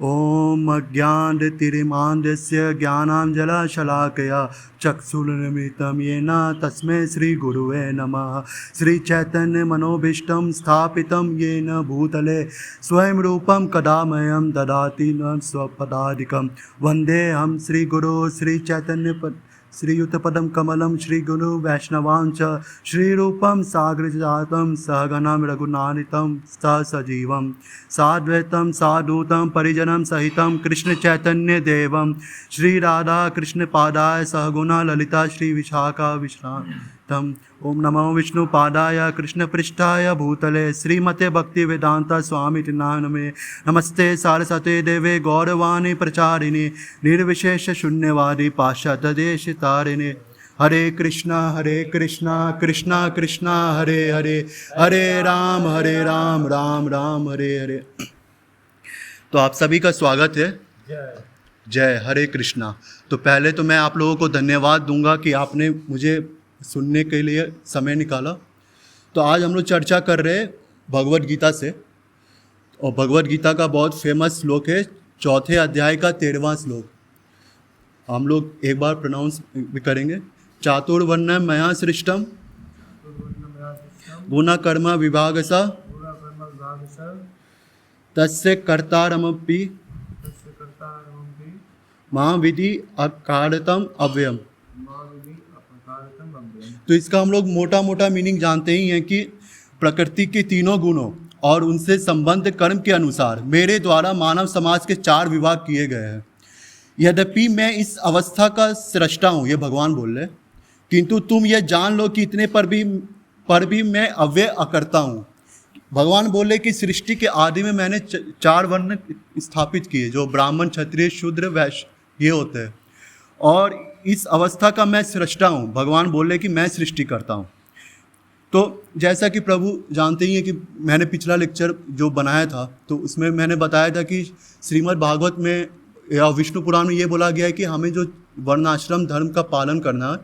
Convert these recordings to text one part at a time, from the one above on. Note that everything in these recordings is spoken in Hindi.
ॐ अज्ञानतिमिरान्धस्य ज्ञानाञ्जनशलाकया चक्षुरुन्मिलितं येन तस्मै श्रीगुरुवे नमः। श्रीचैतन्यमनोभीष्टं स्थापितं येन भूतले स्वयं रूपं कदा मह्यं ददाति न स्वपदादिकं। वन्देऽहं श्रीगुरो श्रीयुतपदं कमलं श्रीगुरु वैष्णवांच श्रीरूपं साग्रजातं सहगणं रघुनाथितं सजीवं साद्वैतं साधूतं परिजनं सहितं कृष्णचैतन्यदेवं श्रीराधाकृष्णपादाय सहगुणा ललिता श्रीविशाखा विश्रांतम्। ओम नमो विष्णुपादाय कृष्णपृष्ठाय भूतले श्रीमते भक्तिवेदांत स्वामी नामे नमस्ते सारस्वते देवे गौरवाणी प्रचारिणे निर्विशेष शून्यवादी पाश्चात्यदेशतारिणे। हरे कृष्णा कृष्णा कृष्णा हरे हरे, हरे राम राम राम हरे हरे। तो आप सभी का स्वागत है। जय हरे कृष्णा। तो पहले तो मैं आप लोगों को धन्यवाद दूंगा कि आपने मुझे सुनने के लिए समय निकाला। तो आज हम लोग चर्चा कर रहे हैं भगवद गीता से, और भगवद गीता का बहुत फेमस श्लोक है, चौथे अध्याय का 13वां श्लोक। हम लोग एक बार प्रोनाउंस भी करेंगे। चातुर्वर्ण मया सृष्टम गुण कर्म विभागसा तस्य कर्तारमपि मां विधि अकारतम अव्ययम। तो इसका हम लोग मोटा मोटा मीनिंग जानते ही हैं कि प्रकृति के तीनों गुणों और उनसे संबंध कर्म के अनुसार मेरे द्वारा मानव समाज के 4 विभाग किए गए हैं। यद्यपि मैं इस अवस्था का सृष्टा हूँ, ये भगवान बोल रहे, किंतु तुम ये जान लो कि इतने पर भी मैं अव्यय अकर्ता हूँ। भगवान बोले कि सृष्टि के आदि में मैंने 4 वर्ण स्थापित किए, जो ब्राह्मण क्षत्रिय शूद्र वैश्य ये होते हैं, और इस अवस्था का मैं सृष्टा हूँ। भगवान बोले कि मैं सृष्टि करता हूँ। तो जैसा कि प्रभु जानते ही हैं कि मैंने पिछला लेक्चर जो बनाया था तो उसमें मैंने बताया था कि श्रीमद् भागवत में या विष्णु पुराण में ये बोला गया है कि हमें जो वर्णाश्रम धर्म का पालन करना है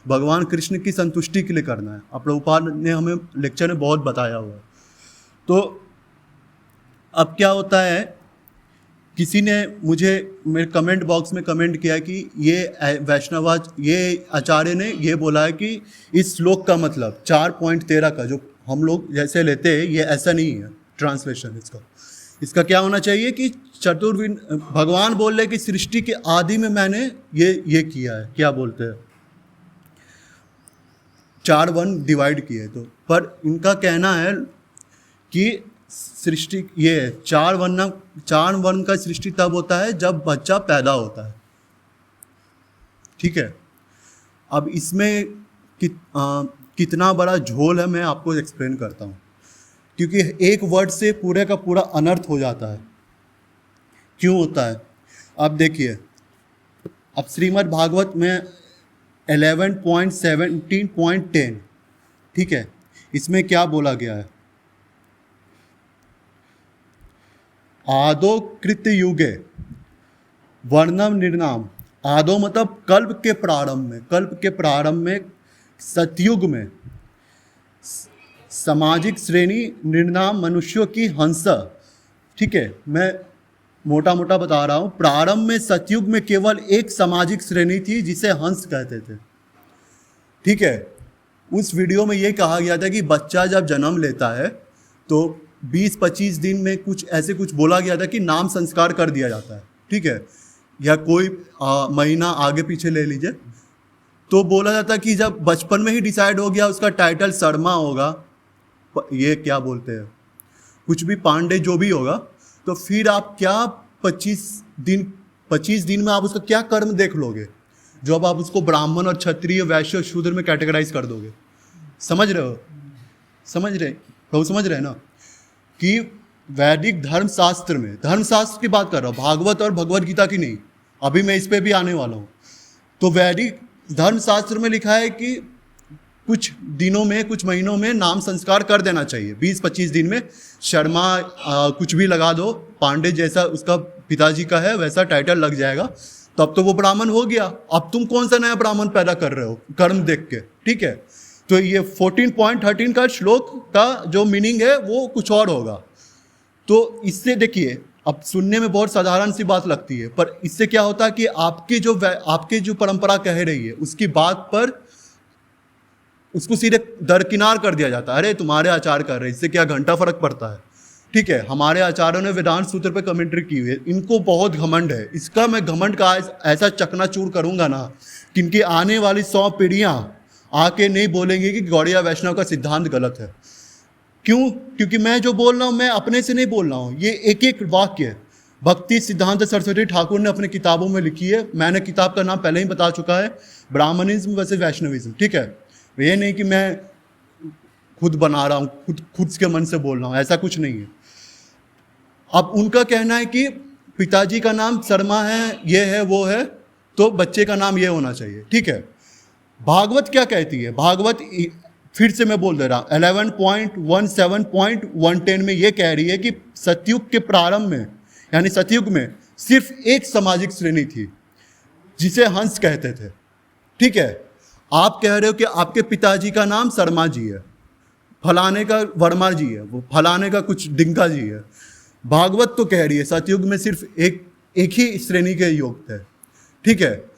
भगवान कृष्ण की संतुष्टि के लिए करना है। अब प्रभुपाद ने हमें लेक्चर में बहुत बताया हुआ है। तो अब क्या होता है, किसी ने मुझे मेरे कमेंट बॉक्स में कमेंट किया कि ये वैष्णवाच ये आचार्य ने ये बोला है कि इस श्लोक का मतलब 4.13 का जो हम लोग जैसे लेते हैं ये ऐसा नहीं है ट्रांसलेशन। इसका क्या होना चाहिए कि भगवान बोल रहे कि सृष्टि के आदि में मैंने ये किया है, क्या बोलते हैं 4 वर्ण डिवाइड किए। तो पर इनका कहना है कि सृष्टि ये 4 वर्ण का सृष्टि तब होता है जब बच्चा पैदा होता है। ठीक है, अब इसमें कितना बड़ा झोल है मैं आपको एक्सप्लेन करता हूँ, क्योंकि एक वर्ड से पूरे का पूरा अनर्थ हो जाता है। क्यों होता है? अब देखिए, अब श्रीमद् भागवत में 11.17.10 ठीक है, इसमें क्या बोला गया है? आदो कृत्य युगे वर्णम निर्णाम। आदो मतलब कल्प के प्रारंभ में सतयुग में सामाजिक श्रेणी निर्णाम मनुष्यों की हंस। ठीक है, मैं मोटा मोटा बता रहा हूँ। प्रारंभ में सतयुग में केवल एक सामाजिक श्रेणी थी जिसे हंस कहते थे। ठीक है, उस वीडियो में ये कहा गया था कि बच्चा जब जन्म लेता है तो 20-25 दिन में कुछ बोला गया था कि नाम संस्कार कर दिया जाता है। ठीक है, या कोई महीना आगे पीछे ले लीजिए, तो बोला जाता है कि जब बचपन में ही डिसाइड हो गया उसका टाइटल शर्मा होगा, ये क्या बोलते हैं कुछ भी पांडे जो भी होगा, तो फिर आप क्या 25 दिन में आप उसका क्या कर्म देख लोगे जो अब आप उसको ब्राह्मण और क्षत्रिय वैश्य शूद्र में कैटेगराइज कर दोगे। समझ रहे हैं ना कि वैदिक धर्मशास्त्र की बात कर रहा हूँ, भागवत और भगवद गीता की नहीं। अभी मैं इस पे भी आने वाला हूँ। तो वैदिक धर्मशास्त्र में लिखा है कि कुछ दिनों में कुछ महीनों में नाम संस्कार कर देना चाहिए। 20-25 दिन में शर्मा कुछ भी लगा दो, पांडे जैसा उसका पिताजी का है वैसा टाइटल लग जाएगा, तब तो वो ब्राह्मण हो गया। अब तुम कौन सा नया ब्राह्मण पैदा कर रहे हो कर्म देख के। ठीक है, तो ये 14.13 का श्लोक का जो मीनिंग है वो कुछ और होगा। तो इससे देखिए अब सुनने में बहुत साधारण सी बात लगती है, पर इससे क्या होता है कि आपकी जो परंपरा कह रही है उसकी बात पर उसको सीधे दरकिनार कर दिया जाता है। अरे तुम्हारे आचार्य कर रहे हैं, इससे क्या घंटा फर्क पड़ता है। ठीक है, हमारे आचार्यों ने वेदांत सूत्र पे कमेंट्री की हुई है, इनको बहुत घमंड है। इसका मैं घमंड का ऐसा चकनाचूर करूंगा ना कि इनकी आने वाली 100 पीढ़ियां आके नहीं बोलेंगी कि गौड़िया वैष्णव का सिद्धांत गलत है। क्यों? क्योंकि मैं जो बोल रहा हूँ मैं अपने से नहीं बोल रहा हूँ, ये एक एक वाक्य भक्ति सिद्धांत सरस्वती ठाकुर ने अपने किताबों में लिखी है। मैंने किताब का नाम पहले ही बता चुका है, ब्राह्मणिज्म वर्सेस वैष्णविज्म। ठीक है, ये नहीं कि मैं खुद बना रहा हूँ, खुद के मन से बोल रहा हूँ, ऐसा कुछ नहीं है। अब उनका कहना है कि पिताजी का नाम शर्मा है, ये है वो है, तो बच्चे का नाम ये होना चाहिए। ठीक है, भागवत क्या कहती है? भागवत फिर से मैं बोल दे रहा हूँ 11.17.110 में ये कह रही है कि सतयुग के प्रारंभ में, यानी सतयुग में सिर्फ एक सामाजिक श्रेणी थी जिसे हंस कहते थे। ठीक है, आप कह रहे हो कि आपके पिताजी का नाम शर्मा जी है, फलाने का वर्मा जी है, वो फलाने का कुछ डिंका जी है। भागवत तो कह रही है सतयुग में सिर्फ एक ही श्रेणी के योग थे। ठीक है,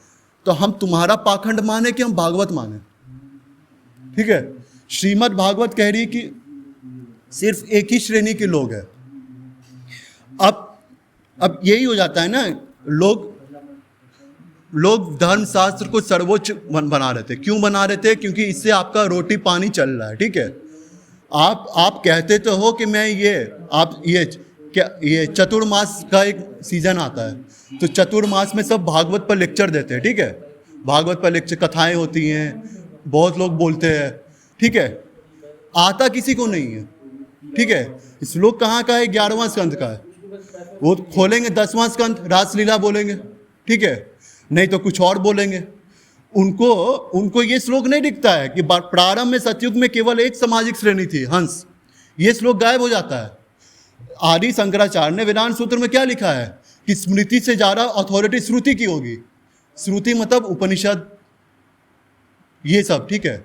तो हम तुम्हारा पाखंड माने कि हम भागवत माने? ठीक है, श्रीमद् भागवत कह रही है कि सिर्फ एक ही श्रेणी के लोग हैं। अब यही हो जाता है ना, लोग धर्मशास्त्र को सर्वोच्च बना रहे थे। क्यों बना रहे थे? क्योंकि इससे आपका रोटी पानी चल रहा है। ठीक है, आप कहते तो हो कि मैं ये चतुर्मास का एक सीजन आता है, तो चतुर्मास में सब भागवत पर लेक्चर देते हैं। ठीक है, भागवत पर लेक्चर, कथाएं होती हैं, बहुत लोग बोलते हैं। ठीक है, आता किसी को नहीं है। ठीक है, श्लोक कहाँ का है? 11वां स्कंध का है। वो खोलेंगे 10वां स्कंध, रासलीला बोलेंगे। ठीक है, नहीं तो कुछ और बोलेंगे। उनको ये श्लोक नहीं दिखता है कि प्रारंभ में सतयुग में केवल एक सामाजिक श्रेणी थी, हंस। ये श्लोक गायब हो जाता है। आदि शंकराचार्य ने वेदांत सूत्र में क्या लिखा है कि स्मृति से ज्यादा अथॉरिटी श्रुति की होगी। श्रुति मतलब उपनिषद, ये सब। ठीक है,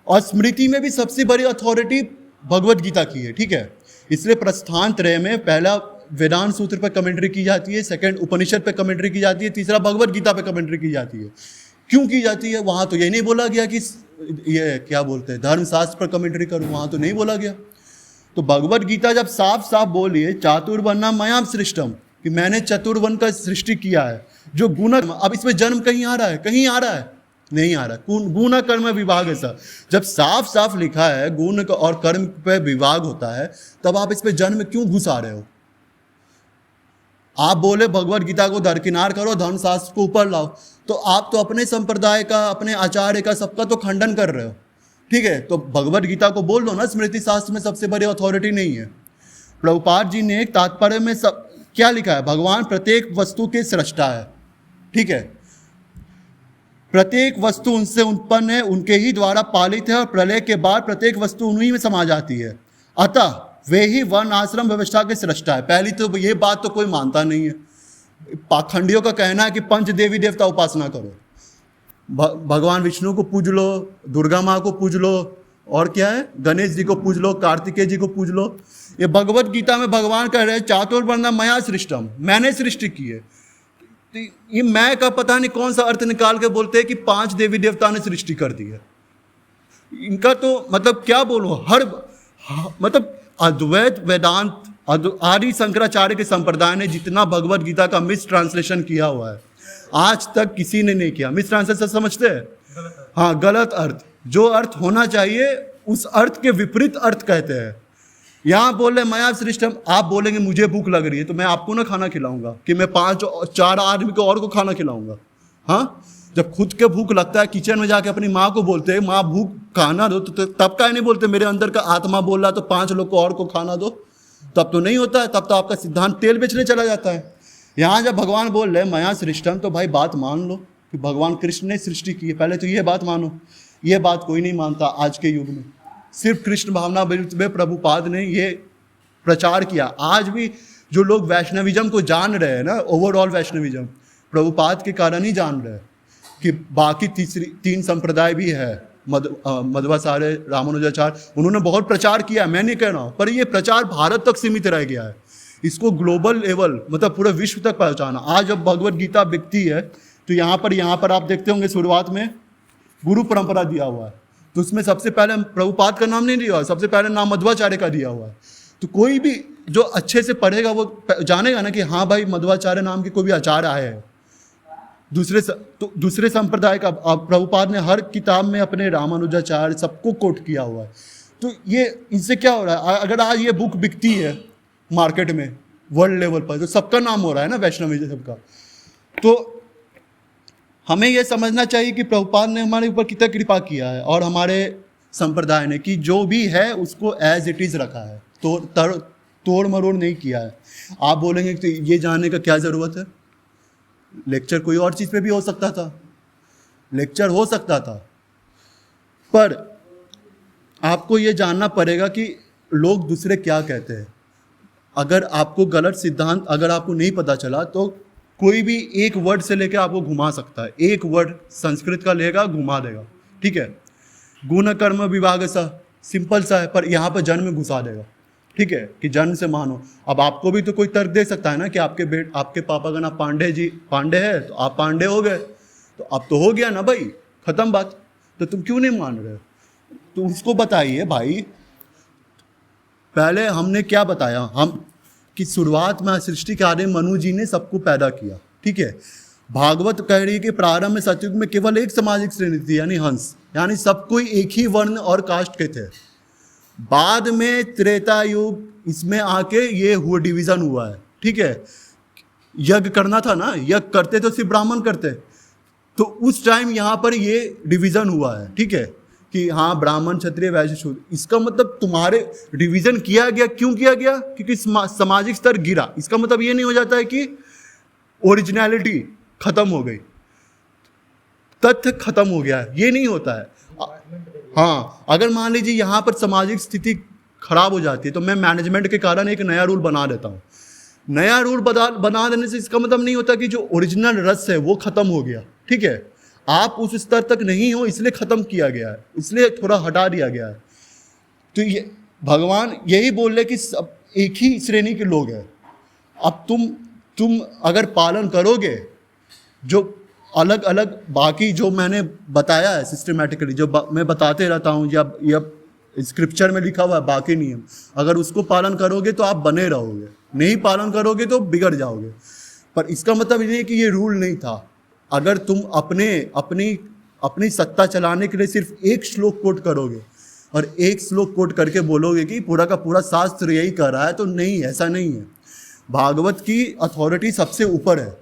और स्मृति में भी सबसे बड़ी अथॉरिटी भगवत गीता की है। ठीक है, इसलिए प्रस्थान त्रय में पहला वेदांत सूत्र पर कमेंट्री की जाती है, सेकंड उपनिषद पे कमेंट्री की जाती है, तीसरा भगवत गीता पे कमेंट्री की जाती है। क्यों की जाती है? वहां तो ये नहीं बोला गया कि ये क्या बोलते हैं धर्मशास्त्र पर कमेंट्री करूं, वहां तो नहीं बोला गया। तो भगवत गीता जब साफ साफ बोली है चातुर्वर्णा मया सृष्टम, कि मैंने चतुर्वर्ण का सृष्टि किया है, जो गुण। अब इसमें जन्म कहीं आ रहा है? कहीं आ रहा है? नहीं आ रहा। गुण कर्म विभाग है सर। जब साफ साफ लिखा है गुण और कर्म पे विभाग होता है, तब आप इस पे जन्म क्यों घुसा रहे हो? आप बोले भगवत गीता को दरकिनार करो, धर्मशास्त्र को ऊपर लाओ, तो आप तो अपने संप्रदाय का, अपने आचार्य का, सबका तो खंडन कर रहे हो। ठीक है, तो भगवत गीता को बोल दो ना स्मृति शास्त्र में सबसे बड़ी अथॉरिटी नहीं है। प्रभुपाद जी ने तात्पर्य में क्या लिखा है? भगवान प्रत्येक वस्तु के सृष्टा है। ठीक है, प्रत्येक वस्तु उनसे उत्पन्न है, उनके ही द्वारा पालित है, और प्रलय के बाद प्रत्येक वस्तु उन्हीं में समा जाती है। अतः वे ही वर्ण आश्रम व्यवस्था के सृष्टा है। पहली तो ये बात तो कोई मानता नहीं है। पाखंडियों का कहना है कि पंच देवी देवता उपासना करो, भगवान विष्णु को पूज लो, दुर्गा माँ को पूज लो, और क्या है, गणेश जी को पूज लो, कार्तिकेय जी को पूज लो। ये भगवत गीता में भगवान कह रहे हैं चातुर्वर्णा मया सृष्टम, मैंने सृष्टि की है। तो ये मैं का पता नहीं कौन सा अर्थ निकाल के बोलते हैं कि 5 देवी देवता ने सृष्टि कर दी है। इनका तो मतलब क्या बोलो, मतलब अद्वैत वेदांत आदि शंकराचार्य के संप्रदाय ने जितना भगवत गीता का मिस ट्रांसलेशन किया हुआ है, आज तक किसी ने नहीं किया। मिस ट्रांसलेशन समझते हैं? हाँ, गलत अर्थ, जो अर्थ होना चाहिए उस अर्थ के विपरीत अर्थ कहते हैं। यहाँ बोले मया सृष्टम, आप बोलेंगे मुझे भूख लग रही है तो मैं आपको ना खाना खिलाऊंगा कि मैं 5-4 आदमी को और को खाना खिलाऊंगा। हाँ, जब खुद के भूख लगता है किचन में जाके अपनी माँ को बोलते हैं माँ भूख खाना दो, तो तब का नहीं बोलते मेरे अंदर का आत्मा बोल रहा तो 5 लोग को और को खाना दो? तब तो नहीं होता है, तब तो आपका सिद्धांत तेल बेचने चला जाता है। यहाँ जब भगवान बोल रहे मया सृष्टम, तो भाई बात मान लो कि भगवान कृष्ण ने सृष्टि की है। पहले तो ये बात मानो। ये बात कोई नहीं मानता आज के युग में। सिर्फ कृष्ण भावना में प्रभुपाद ने ये प्रचार किया। आज भी जो लोग वैष्णविज्म को जान रहे हैं ना, ओवरऑल वैष्णविज्म प्रभुपाद के कारण ही जान रहे हैं कि बाकी 3 संप्रदाय भी है, मध्वाचार्य, रामानुजाचार्य, उन्होंने बहुत प्रचार किया है, मैं नहीं कह रहा हूँ, पर ये प्रचार भारत तक सीमित रह गया है। इसको ग्लोबल लेवल मतलब पूरे विश्व तक पहुंचाना। आज जब भगवत गीता बिकती है तो यहाँ पर आप देखते होंगे शुरुआत में गुरु परंपरा दिया हुआ है, तो उसमें सबसे पहले प्रभुपाद का नाम नहीं दिया हुआ, सबसे पहले नाम मध्वाचार्य का दिया हुआ है। तो कोई भी जो अच्छे से पढ़ेगा वो जानेगा ना कि हाँ भाई मध्वाचार्य नाम के कोई भी आचार्य आए हैं दूसरे संप्रदाय का। प्रभुपाद ने हर किताब में अपने रामानुजाचार्य सबको कोट किया हुआ है। तो ये इनसे क्या हो रहा है, अगर आज ये बुक बिकती है मार्केट में वर्ल्ड लेवल पर तो सबका नाम हो रहा है ना वैष्णवी सबका। तो हमें यह समझना चाहिए कि प्रभुपाद ने हमारे ऊपर कितना कृपा किया है और हमारे संप्रदाय ने कि जो भी है उसको एज इट इज़ रखा है, तोड़ मरोड़ नहीं किया है। आप बोलेंगे कि ये जानने का क्या ज़रूरत है, लेक्चर कोई और चीज़ पे भी हो सकता था, लेक्चर हो सकता था, पर आपको ये जानना पड़ेगा कि लोग दूसरे क्या कहते हैं। अगर आपको गलत सिद्धांत अगर आपको नहीं पता चला तो कोई भी एक वर्ड से लेकर आपको घुमा सकता है, एक वर्ड संस्कृत का लेगा घुमा देगा, ठीक है। गुण कर्म विभाग सा सिंपल सा है, पर यहाँ पर जन्म घुसा देगा, ठीक है, कि जन्म से मानो। अब आपको भी तो कोई तर्क दे सकता है ना कि आपके पापा का नाम पांडे है तो आप पांडे हो गए, तो अब तो हो गया ना भाई, खत्म बात। तो तुम क्यों नहीं मान रहे हो? तो उसको बताइए भाई। पहले हमने क्या बताया हम कि शुरुआत में सृष्टि के आदि मनु जी ने सबको पैदा किया, ठीक है। भागवत कह रही है कि प्रारंभ में सतयुग में केवल एक सामाजिक श्रेणी थी, यानी हंस, यानी सब कोई एक ही वर्ण और कास्ट के थे। बाद में त्रेता युग इसमें आके ये हुआ डिवीजन हुआ है, ठीक है। यज्ञ करना था ना, यज्ञ करते तो सिर्फ ब्राह्मण करते, तो उस टाइम यहाँ पर ये डिवीजन हुआ है, ठीक है, कि हाँ ब्राह्मण क्षत्रिय वैश्य शूद्र। इसका मतलब तुम्हारे डिवीजन किया गया, क्यों किया गया? क्योंकि सामाजिक स्तर गिरा। इसका मतलब ये नहीं हो जाता है कि ओरिजिनलिटी खत्म हो गई, तथ्य खत्म हो गया है, ये नहीं होता है। हाँ, अगर मान लीजिए यहाँ पर सामाजिक स्थिति खराब हो जाती है तो मैं मैनेजमेंट के कारण एक नया रूल बना देता हूँ। नया रूल बना देने से इसका मतलब नहीं होता कि जो ओरिजिनल रस है वो खत्म हो गया, ठीक है। आप उस स्तर तक नहीं हो इसलिए खत्म किया गया है, इसलिए थोड़ा हटा दिया गया है। तो ये भगवान यही बोल रहे कि सब एक ही श्रेणी के लोग हैं। अब तुम अगर पालन करोगे जो अलग अलग बाकी जो मैंने बताया है सिस्टमेटिकली, जो मैं बताते रहता हूँ या स्क्रिप्चर में लिखा हुआ है बाकी नियम, अगर उसको पालन करोगे तो आप बने रहोगे, नहीं पालन करोगे तो बिगड़ जाओगे। पर इसका मतलब ये नहीं कि ये रूल नहीं था। अगर तुम अपनी सत्ता चलाने के लिए सिर्फ एक श्लोक कोट करोगे और एक श्लोक कोट करके बोलोगे कि पूरा का पूरा शास्त्र यही कर रहा है, तो नहीं, ऐसा नहीं है। भागवत की अथॉरिटी सबसे ऊपर है।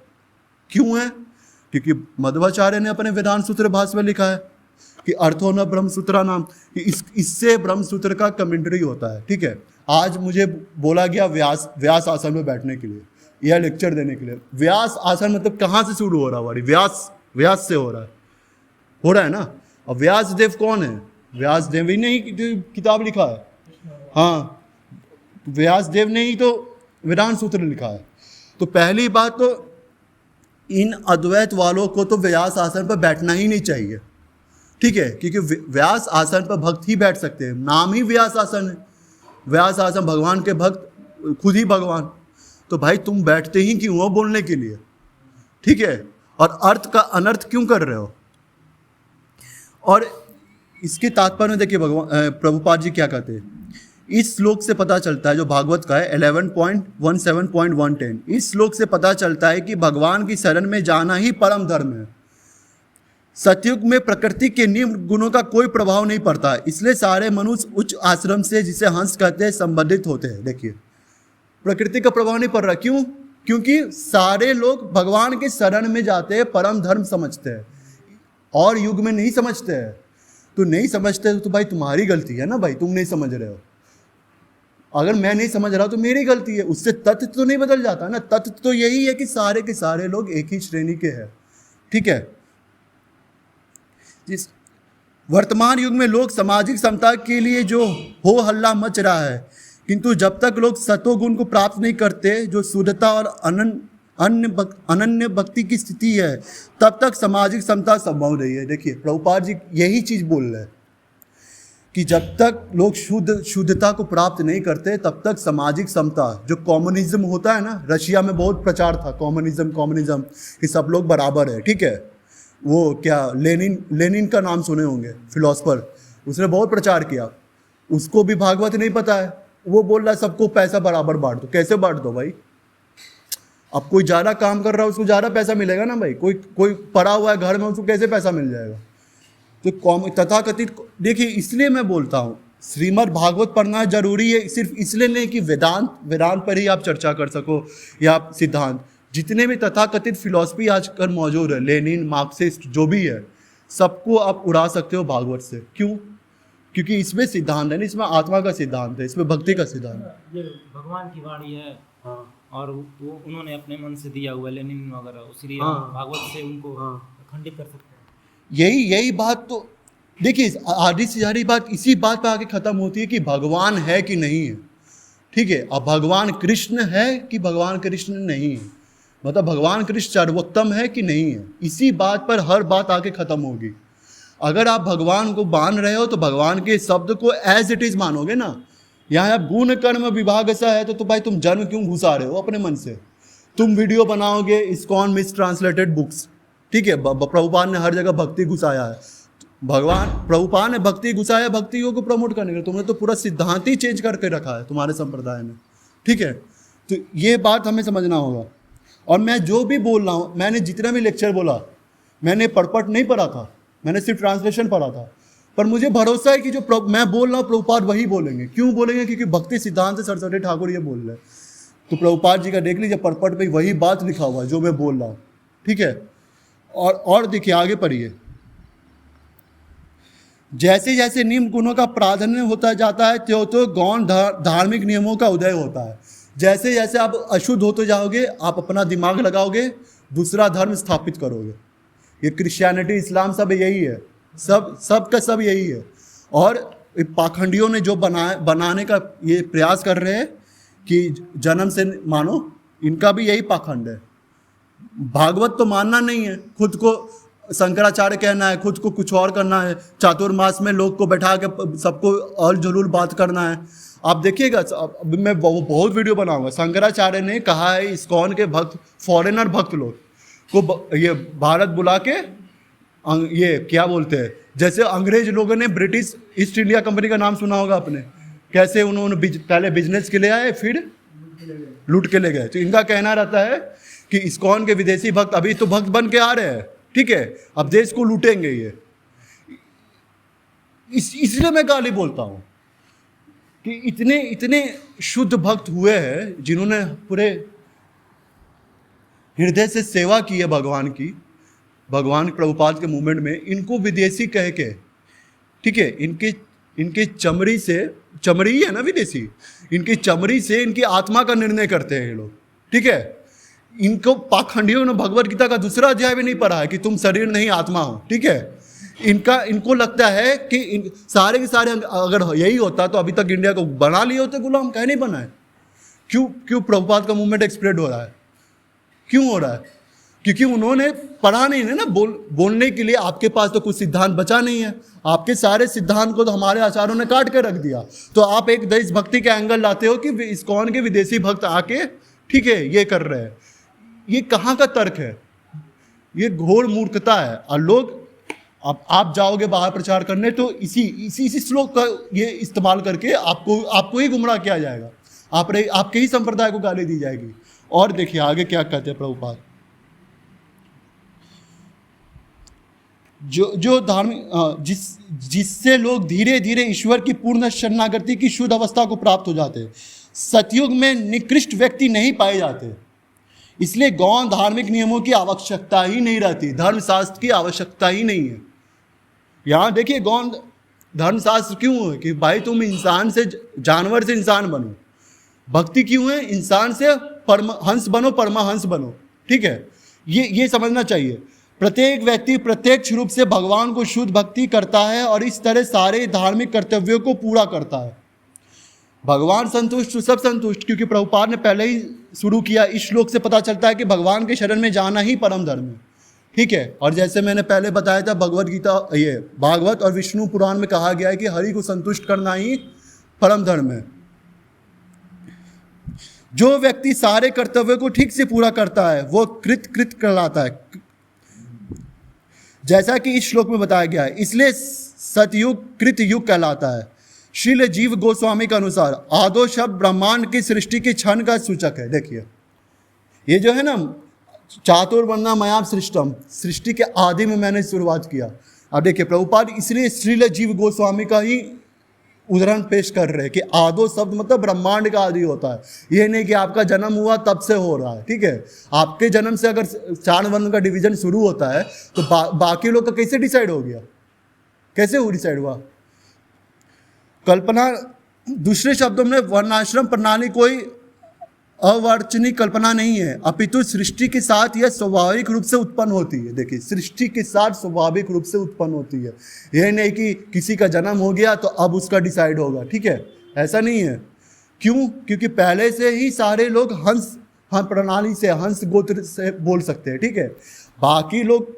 क्यों है? क्योंकि मध्वाचार्य ने अपने वेदांत सूत्र भाष्य में लिखा है कि अर्थो न ब्रह्मसूत्रा नाम, कि इससे ब्रह्मसूत्र का कमेंट्री होता है, ठीक है। आज मुझे बोला गया व्यास आसन में बैठने के लिए या लेक्चर देने के लिए। व्यास आसन मतलब कहाँ से शुरू हो रहा है? व्यास से हो रहा है ना। अब व्यास देव कौन है? व्यास देव ही नहीं किताब लिखा है, हाँ, व्यास देव ने ही तो वेदांत सूत्र लिखा है। तो पहली बात तो इन अद्वैत वालों को तो व्यास आसन पर बैठना ही नहीं चाहिए, ठीक है, क्योंकि व्यास आसन पर भक्त ही बैठ सकते हैं, नाम ही व्यास आसन है। व्यास आसन भगवान के भक्त, खुद ही भगवान। तो भाई तुम बैठते ही क्यों हो? बोलने के लिए, ठीक है। और अर्थ का अनर्थ क्यों कर रहे हो? और इसके तात्पर्य में देखिए भगवान प्रभुपाद जी क्या कहते हैं। इस श्लोक से पता चलता है, जो भागवत का है 11.17.110, इस श्लोक से पता चलता है कि भगवान की शरण में जाना ही परम धर्म है। सतयुग में प्रकृति के निम्न गुणों का कोई प्रभाव नहीं पड़ता, इसलिए सारे मनुष्य उच्च आश्रम से, जिसे हंस कहते हैं, संबंधित होते हैं। देखिए प्रकृति का प्रभाव नहीं पड़ रहा, क्यों? क्योंकि सारे लोग भगवान के शरण में जाते हैं, परम धर्म समझते हैं, और युग में नहीं समझते हैं। तो नहीं समझते तो भाई तुम्हारी गलती है ना भाई, तुम नहीं समझ रहे हो। अगर मैं नहीं समझ रहा तो मेरी गलती है, उससे तथ्य तो नहीं बदल जाता ना। तथ्य तो यही है कि सारे के सारे लोग एक ही श्रेणी के हैं, ठीक है। जिस वर्तमान युग में लोग सामाजिक समता के लिए जो हो हल्ला मच रहा है, किंतु जब तक लोग सतोगुण को प्राप्त नहीं करते, जो शुद्धता और अनन्य भक्ति की स्थिति है, तब तक सामाजिक समता संभव नहीं है। देखिए प्रभुपाद जी यही चीज़ बोल रहे हैं कि जब तक लोग शुद्धता को प्राप्त नहीं करते तब तक सामाजिक समता, जो कम्युनिज्म होता है ना, रशिया में बहुत प्रचार था कम्युनिज्म कि सब लोग बराबर है, ठीक है। वो क्या लेनिन का नाम सुने होंगे, फिलोसफर, उसने बहुत प्रचार किया। उसको भी भागवत नहीं पता है, वो बोल रहा है सबको पैसा बराबर बांट दो। कैसे बांट दो भाई? अब कोई ज़्यादा काम कर रहा है उसको ज़्यादा पैसा मिलेगा ना भाई, कोई पड़ा हुआ है घर में उसको कैसे पैसा मिल जाएगा? तो तथाकथित, देखिए इसलिए मैं बोलता हूँ श्रीमद् भागवत पढ़ना जरूरी है, सिर्फ इसलिए नहीं कि वेदांत पर ही आप चर्चा कर सको या आप सिद्धांत। जितने भी तथाकथित फिलॉसफी आजकल मौजूद है, लेनिन, मार्क्सिस्ट, जो भी है, सबको आप उड़ा सकते हो भागवत से। क्यों? क्योंकि इसमें सिद्धांत है ना, इसमें आत्मा का सिद्धांत है, इसमें भक्ति का सिद्धांत है। ये भगवान की वाणी है। हाँ। और वो उन्होंने अपने मन से दिया हुआ लेनिन वगैरह, इसलिए भागवत से उनको खंडित कर सकते हैं। यही बात तो देखिए, आधी से सारी बात इसी बात पर आके खत्म होती है कि भगवान है कि नहीं है, ठीक है। अब भगवान कृष्ण है कि भगवान कृष्ण नहीं है, मतलब भगवान कृष्ण सर्वोत्तम है कि नहीं है, इसी बात पर हर बात आके खत्म होगी। अगर आप भगवान को मान रहे हो तो भगवान के शब्द को एज इट इज मानोगे ना। यहाँ गुण कर्म विभाग ऐसा है तो भाई तुम जन्म क्यों घुसा रहे हो अपने मन से? तुम वीडियो बनाओगे इस्कॉन मिस ट्रांसलेटेड बुक्स, ठीक है। प्रभुपाद ने हर जगह भक्ति घुसाया है, प्रभुपाद ने भक्ति घुसाया, भक्ति योग को प्रमोट करने के लिए। तुमने तो पूरा सिद्धांत ही चेंज करके रखा है तुम्हारे संप्रदाय में, ठीक है। तो ये बात हमें समझना होगा। और मैं जो भी बोल रहा हूँ, मैंने जितना भी लेक्चर बोला, मैंने परपट नहीं पढ़ा था, मैंने सिर्फ ट्रांसलेशन पढ़ा था, पर मुझे भरोसा है कि जो मैं बोल रहा हूँ प्रभुपाद वही बोलेंगे। क्यों बोलेंगे? क्योंकि भक्ति सिद्धांत से सरस्वती ठाकुर ये बोल रहे हैं। तो प्रभुपाद जी का देख लीजिए, परपट पे वही बात लिखा हुआ है जो मैं बोल रहा हूँ, ठीक है। और देखिए आगे पढ़िए। जैसे जैसे निम्न गुणों का प्राधान्य होता जाता है त्यों तो गौण धार्मिक नियमों का उदय होता है। जैसे जैसे आप अशुद्ध होते जाओगे, आप अपना दिमाग लगाओगे, दूसरा धर्म स्थापित करोगे। ये क्रिश्चियनिटी, इस्लाम सब यही है, सब का सब यही है। और पाखंडियों ने जो बनाने का ये प्रयास कर रहे हैं कि जन्म से मानो, इनका भी यही पाखंड है। भागवत तो मानना नहीं है, खुद को शंकराचार्य कहना है, खुद को कुछ और करना है, चातुर्मास में लोग को बैठा के सबको अल जलूल बात करना है। आप देखिएगा, अब मैं बहुत वीडियो बनाऊंगा। शंकराचार्य ने कहा है इस्कॉन के भक्त, फॉरेनर भक्त लोग को ये भारत बुला के ये क्या बोलते हैं, जैसे अंग्रेज लोगों ने ब्रिटिश ईस्ट इंडिया कंपनी का नाम सुना होगा आपने, कैसे उन्होंने पहले बिजनेस के लिए आए फिर लूट के ले गए। तो इनका कहना रहता है कि इस्कॉन के विदेशी भक्त अभी तो भक्त बन के आ रहे हैं, ठीक है, अब देश को लूटेंगे ये। इसलिए मैं गाली बोलता हूं कि इतने शुद्ध भक्त हुए हैं जिन्होंने पूरे हृदय से सेवा की है भगवान की, भगवान प्रभुपाद के मूवमेंट में। इनको विदेशी कह के, ठीक है, इनके चमड़ी से, चमड़ी है ना विदेशी, इनकी चमड़ी से इनकी आत्मा का निर्णय करते हैं ये लोग, ठीक है। इनको पाखंडियों ने भगवत गीता का दूसरा अध्याय भी नहीं पढ़ा है कि तुम शरीर नहीं आत्मा हो, ठीक है। इनको लगता है कि सारे के सारे अगर यही होता तो अभी तक इंडिया को बना लिए होते गुलाम, कह नहीं बनाए। क्यों प्रभुपाद का मूवमेंट एक्सप्रेड हो रहा है? क्यों हो रहा है? क्योंकि उन्होंने पढ़ा नहीं है ना। बोलने के लिए आपके पास तो कुछ सिद्धांत बचा नहीं है, आपके सारे सिद्धांत को तो हमारे आचार्यों ने काट कर रख दिया। तो आप एक देशभक्ति के एंगल लाते हो कि इस्कॉन के विदेशी भक्त आके, ठीक है, ये कर रहे हैं। ये कहाँ का तर्क है? ये घोर मूर्खता है। और लोग, आप जाओगे बाहर प्रचार करने तो इसी श्लोक का ये इस्तेमाल करके आपको ही गुमराह किया जाएगा, आपके ही संप्रदाय को गाली दी जाएगी। और देखिए आगे क्या कहते हैं प्रभुपाद, जो धार्मिक जिससे लोग धीरे धीरे ईश्वर की पूर्ण शरणागति की शुद्ध अवस्था को प्राप्त हो जाते हैं। सतयुग में निकृष्ट व्यक्ति नहीं पाए जाते, इसलिए गौण धार्मिक नियमों की आवश्यकता ही नहीं रहती, धर्मशास्त्र की आवश्यकता ही नहीं है। यहाँ देखिए गौण धर्मशास्त्र क्यों है कि भाई तुम इंसान से, जानवर से इंसान बनो। भक्ति क्यों है? इंसान से हंस बनो, परमहंस बनो, ठीक है। ये समझना चाहिए। प्रत्येक व्यक्ति प्रत्यक्ष रूप से भगवान को शुद्ध भक्ति करता है और इस तरह सारे धार्मिक कर्तव्यों को पूरा करता है। भगवान संतुष्ट, सब संतुष्ट, क्योंकि प्रभुपाद ने पहले ही शुरू किया। इस श्लोक से पता चलता है कि भगवान के शरण में जाना ही परम धर्म है, ठीक है। और जैसे मैंने पहले बताया था, भगवत गीता, ये भागवत और विष्णु पुराण में कहा गया है कि हरि को संतुष्ट करना ही परम धर्म है। जो व्यक्ति सारे कर्तव्यों को ठीक से पूरा करता है वो कृत कहलाता है, जैसा कि इस श्लोक में बताया गया है, इसलिए सतयुग कृत युग कहलाता है। श्रील जीव गोस्वामी के अनुसार आदो शब्द ब्रह्मांड की सृष्टि के क्षण का सूचक है। देखिए ये जो है ना, चातुर्वर्णा मयाम सृष्टम, सृष्टि के आदि में मैंने शुरुआत किया। अब देखिए प्रभुपाद इसलिए श्रील जीव गोस्वामी का ही उदाहरण पेश कर रहे हैं कि आदो शब्द मतलब ब्रह्मांड का आदि होता है। ये नहीं कि आपका जन्म हुआ तब से हो रहा है, ठीक है। आपके जन्म से अगर 4 वर्ण का डिवीजन शुरू होता है तो बाकी लोग का कैसे डिसाइड हो गया, कैसे वो डिसाइड हुआ? कल्पना, दूसरे शब्दों में वर्णाश्रम प्रणाली कोई अवांछनीय कल्पना नहीं है, अपितु सृष्टि के साथ यह स्वाभाविक रूप से उत्पन्न होती है। देखिए सृष्टि के साथ स्वाभाविक रूप से उत्पन्न होती है। यह नहीं कि किसी का जन्म हो गया तो अब उसका डिसाइड होगा, ठीक है, ऐसा नहीं है। क्यों? क्योंकि पहले से ही सारे लोग हंस प्रणाली से, हंस गोत्र से बोल सकते हैं, ठीक है। बाकी लोग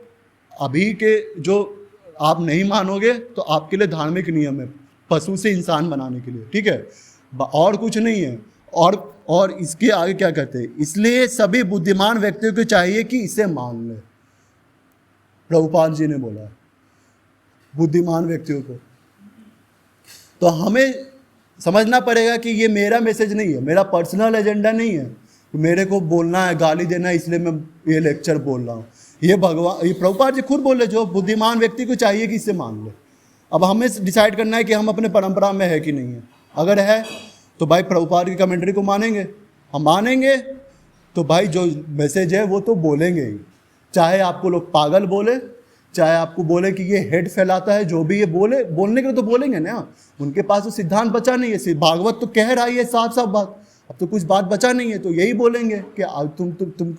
अभी के जो आप नहीं मानोगे तो आपके लिए धार्मिक नियम है पशु से इंसान बनाने के लिए, ठीक है, और कुछ नहीं है। और इसके आगे क्या कहते हैं, इसलिए सभी बुद्धिमान व्यक्तियों को चाहिए कि इसे मान ले। प्रभुपाद जी ने बोला बुद्धिमान व्यक्तियों को। तो हमें समझना पड़ेगा कि ये मेरा मैसेज नहीं है, मेरा पर्सनल एजेंडा नहीं है, मेरे को बोलना है, गाली देना है, इसलिए मैं ये लेक्चर बोल रहा हूँ। ये प्रभुपाद जी खुद बोले जो बुद्धिमान व्यक्ति को चाहिए कि इसे मान ले। अब हमें डिसाइड करना है कि हम अपने परंपरा में है कि नहीं है। अगर है तो भाई प्रभुपाद की कमेंट्री को मानेंगे, हम मानेंगे तो भाई जो मैसेज है वो तो बोलेंगे ही, चाहे आपको लोग पागल बोले, चाहे आपको बोले कि ये हेड फैलाता है, जो भी ये बोले, बोलने के लिए तो बोलेंगे ना। उनके पास तो सिद्धांत बचा नहीं है, भागवत तो कह रहा है साफ साफ बात, अब तो कुछ बात बचा नहीं है, तो यही बोलेंगे कि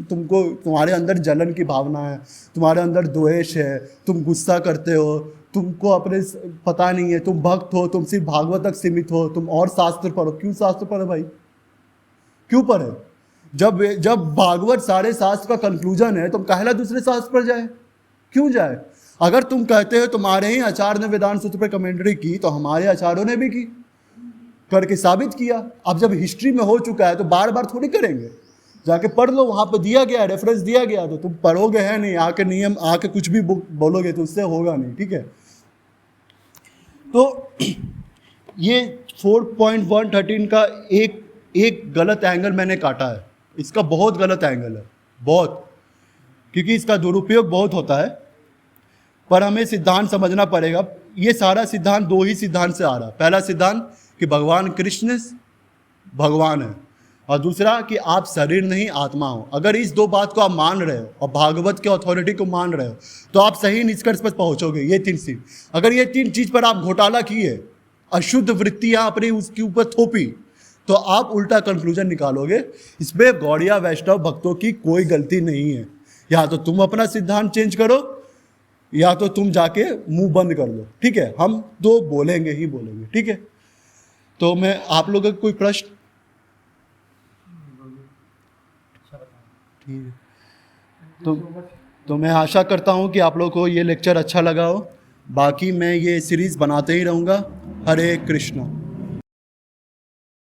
तुमको तुम्हारे अंदर जलन की भावना है, तुम्हारे अंदर द्वेष है, तुम गुस्सा करते हो, तुमको अपने पता नहीं है, तुम भक्त हो, तुम सिर्फ भागवत तक सीमित हो, तुम और शास्त्र पढ़ो। क्यों शास्त्र पढ़े भाई, क्यों पढ़े? जब भागवत सारे शास्त्र का कंक्लूजन है, तुम कहला दूसरे शास्त्र पर जाए, क्यों जाए? अगर तुम कहते हो तुम्हारे ही आचार्य ने वेदांत सूत्र पर कमेंट्री की, तो हमारे आचार्यों ने भी की, करके साबित किया। अब जब हिस्ट्री में हो चुका है तो बार बार थोड़ी करेंगे, जाके पढ़ लो, वहां पर दिया गया, रेफरेंस दिया गया, तो तुम पढ़ोगे है नहीं, आके नियम आके कुछ भी बोलोगे तो उससे होगा नहीं, ठीक है। तो ये 4.113 का एक गलत एंगल मैंने काटा है, इसका बहुत गलत एंगल है, बहुत, क्योंकि इसका दुरुपयोग बहुत होता है। पर हमें सिद्धांत समझना पड़ेगा। ये सारा सिद्धांत 2 ही सिद्धांत से आ रहा है। पहला सिद्धांत कि भगवान कृष्ण भगवान है, और दूसरा कि आप शरीर नहीं आत्मा हो। अगर इस 2 बात को आप मान रहे हो और भागवत के अथॉरिटी को मान रहे हो तो आप सही निष्कर्ष पर पहुंचोगे। ये 3 चीज, अगर ये 3 चीज पर आप घोटाला किए, अशुद्ध वृत्तियां अपनी उसके ऊपर थोपी, तो आप उल्टा कंक्लूजन निकालोगे। इसमें गौड़िया वैष्णव भक्तों की कोई गलती नहीं है। या तो तुम अपना सिद्धांत चेंज करो, या तो तुम जाके मुंह बंद कर लो, ठीक है। हम 2 बोलेंगे ही बोलेंगे, ठीक है। तो मैं आप लोगों का कोई प्रश्न? ठीक है, तो मैं आशा करता हूँ कि आप लोगों को ये लेक्चर अच्छा लगा हो। बाकी मैं ये सीरीज़ बनाते ही रहूँगा। हरे कृष्णा।